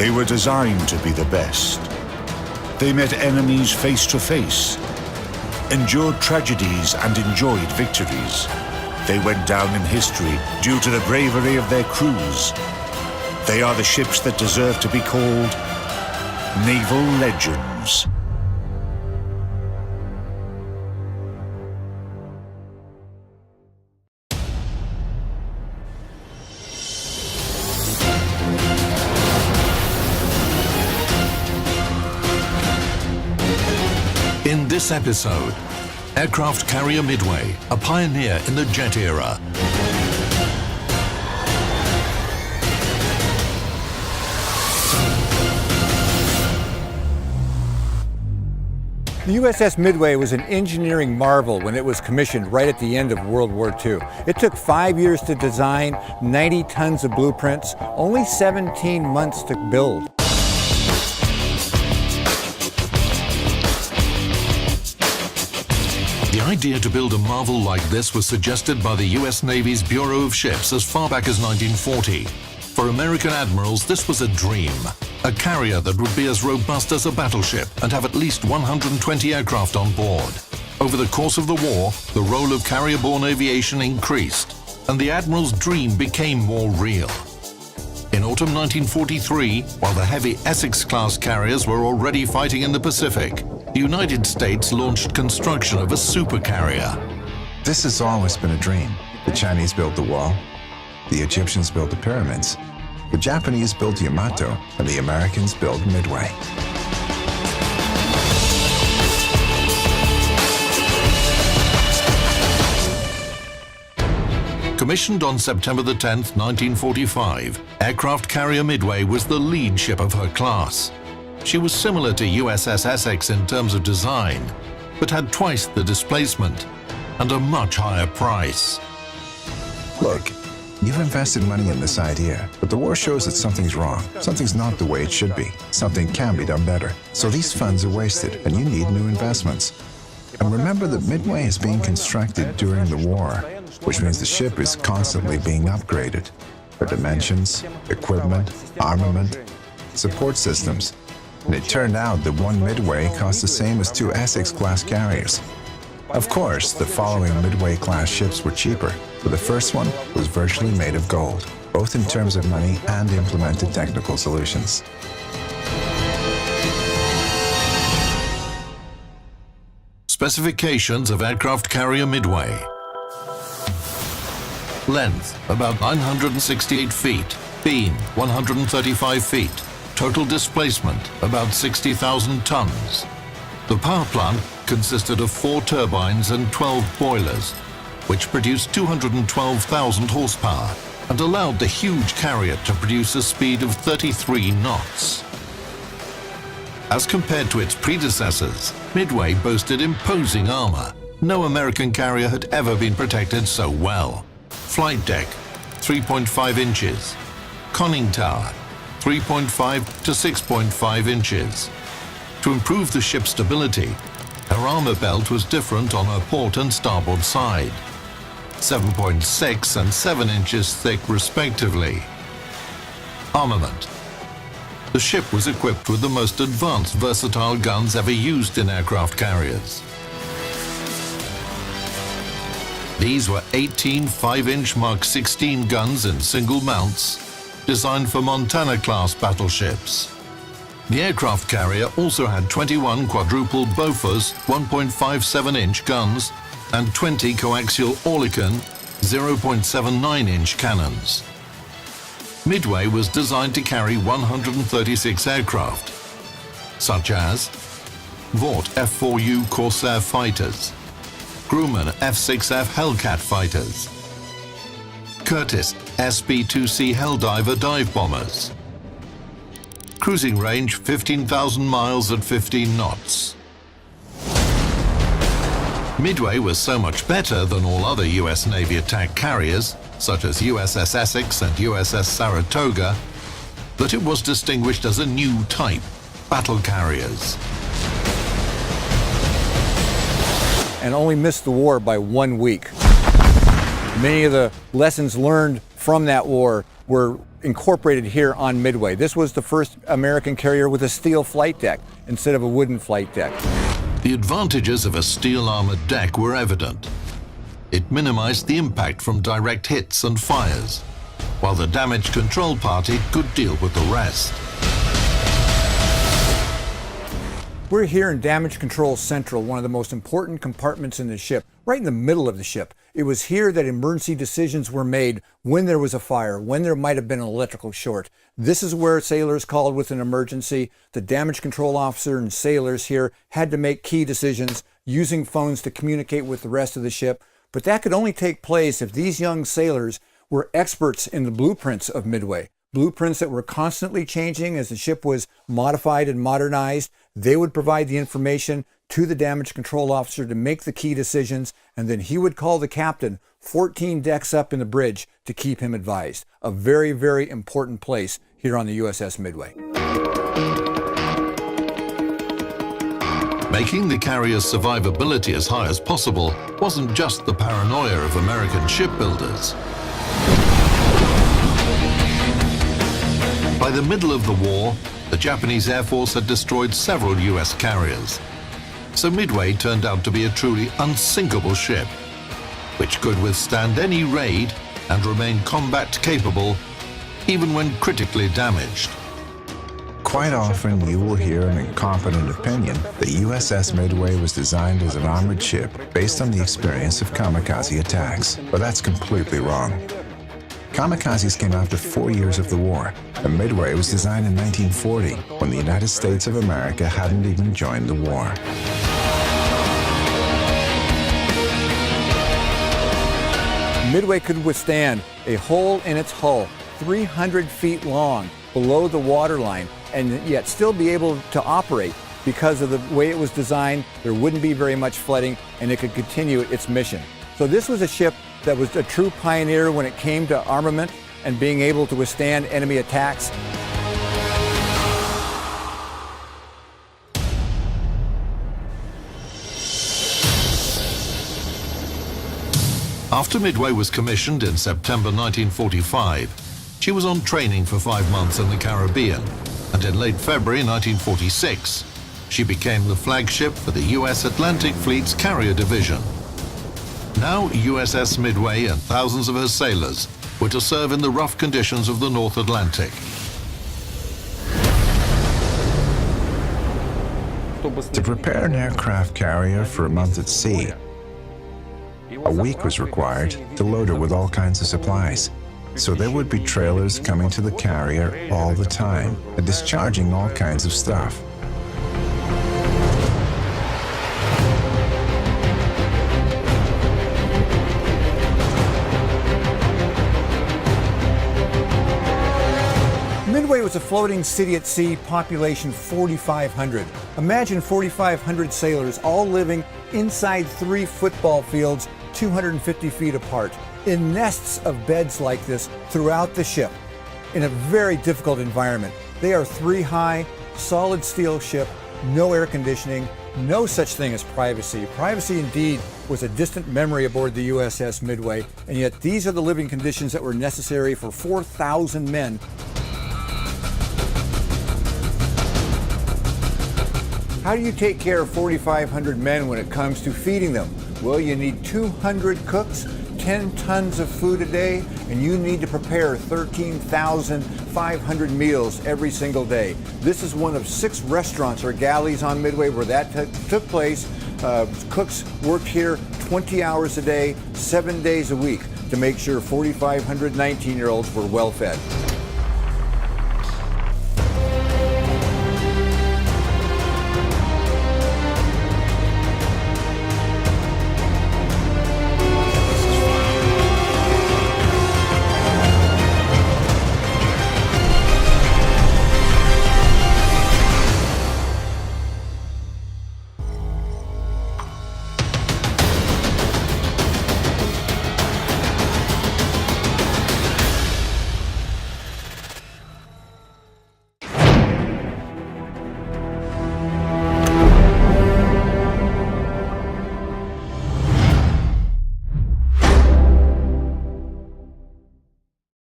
They were designed to be the best. They met enemies face to face, endured tragedies and enjoyed victories. They went down in history due to the bravery of their crews. They are the ships that deserve to be called naval legends. In this episode, aircraft carrier Midway, a pioneer in the jet era. The USS Midway was an engineering marvel when it was commissioned right at the end of World War II. It took 5 years to design, 90 tons of blueprints, only 17 months to build. The idea to build a marvel like this was suggested by the US Navy's Bureau of Ships as far back as 1940. For American admirals, this was a dream. A carrier that would be as robust as a battleship and have at least 120 aircraft on board. Over the course of the war, the role of carrier-borne aviation increased, and the admiral's dream became more real. In autumn 1943, while the heavy Essex-class carriers were already fighting in the Pacific, the United States launched construction of a supercarrier. This has always been a dream. The Chinese built the wall, the Egyptians built the pyramids, the Japanese built Yamato, and the Americans built Midway. Commissioned on September the 10th, 1945, aircraft carrier Midway was the lead ship of her class. She was similar to USS Essex in terms of design, but had twice the displacement and a much higher price. Look, you've invested money in this idea, but the war shows that something's wrong. Something's not the way it should be. Something can be done better. So these funds are wasted, and you need new investments. And remember that Midway is being constructed during the war, which means the ship is constantly being upgraded. Her dimensions, equipment, armament, support systems. And it turned out that one Midway cost the same as 2 Essex-class carriers. Of course, the following Midway-class ships were cheaper, but the first one was virtually made of gold, both in terms of money and implemented technical solutions. Specifications of aircraft carrier Midway. Length, about 968 feet. Beam, 135 feet. Total displacement, about 60,000 tons. The power plant consisted of 4 turbines and 12 boilers, which produced 212,000 horsepower and allowed the huge carrier to produce a speed of 33 knots. As compared to its predecessors, Midway boasted imposing armor. No American carrier had ever been protected so well. Flight deck, 3.5 inches. Conning tower, 3.5 to 6.5 inches. To improve the ship's stability, her armor belt was different on her port and starboard side, 7.6 and 7 inches thick respectively. Armament. The ship was equipped with the most advanced versatile guns ever used in aircraft carriers. These were 18 5-inch Mark 16 guns in single mounts, designed for Montana-class battleships. The aircraft carrier also had 21 quadruple Bofors 1.57-inch guns and 20 coaxial Oerlikon 0.79-inch cannons. Midway was designed to carry 136 aircraft, such as Vought F-4U Corsair fighters, Grumman F-6F Hellcat fighters, Curtiss SB-2C Helldiver dive bombers, cruising range 15,000 miles at 15 knots. Midway was so much better than all other US Navy attack carriers, such as USS Essex and USS Saratoga, that it was distinguished as a new type, battle carriers. And only missed the war by 1 week. Many of the lessons learned from that war were incorporated here on Midway. This was the first American carrier with a steel flight deck instead of a wooden flight deck. The advantages of a steel-armored deck were evident. It minimized the impact from direct hits and fires, while the damage control party could deal with the rest. We're here in Damage Control Central, one of the most important compartments in the ship, right in the middle of the ship. It was here that emergency decisions were made when there was a fire, when there might have been an electrical short. This is where sailors called with an emergency. The damage control officer and sailors here had to make key decisions using phones to communicate with the rest of the ship. But that could only take place if these young sailors were experts in the blueprints of Midway. Blueprints that were constantly changing as the ship was modified and modernized. They would provide the information to the damage control officer to make the key decisions, and then he would call the captain 14 decks up in the bridge to keep him advised. A very, very important place here on the USS Midway. Making the carrier's survivability as high as possible wasn't just the paranoia of American shipbuilders. By the middle of the war, the Japanese Air Force had destroyed several US carriers. So Midway turned out to be a truly unsinkable ship, which could withstand any raid and remain combat capable even when critically damaged. Quite often, you will hear an incompetent opinion that USS Midway was designed as an armored ship based on the experience of kamikaze attacks, but that's completely wrong. Kamikazes came after 4 years of the war. The Midway was designed in 1940, when the United States of America hadn't even joined the war. Midway could withstand a hole in its hull 300 feet long below the waterline and yet still be able to operate because of the way it was designed. There wouldn't be very much flooding and it could continue its mission. So this was a ship that was a true pioneer when it came to armament and being able to withstand enemy attacks. After Midway was commissioned in September 1945, she was on training for 5 months in the Caribbean, and in late February 1946, she became the flagship for the U.S. Atlantic Fleet's Carrier Division. Now USS Midway and thousands of her sailors were to serve in the rough conditions of the North Atlantic. To prepare an aircraft carrier for a month at sea, a week was required to load her with all kinds of supplies. So there would be trailers coming to the carrier all the time and discharging all kinds of stuff. Midway was a floating city at sea, population 4,500. Imagine 4,500 sailors all living inside 3 football fields 250 feet apart, in nests of beds like this throughout the ship, in a very difficult environment. They are 3 high, solid steel ship, no air conditioning, no such thing as privacy. Privacy indeed was a distant memory aboard the USS Midway, and yet these are the living conditions that were necessary for 4,000 men. How do you take care of 4,500 men when it comes to feeding them? Well, you need 200 cooks, 10 tons of food a day, and you need to prepare 13,500 meals every single day. This is one of 6 restaurants or galleys on Midway where that took place. Cooks worked here 20 hours a day, 7 days a week to make sure 4,500 19-year-olds were well fed.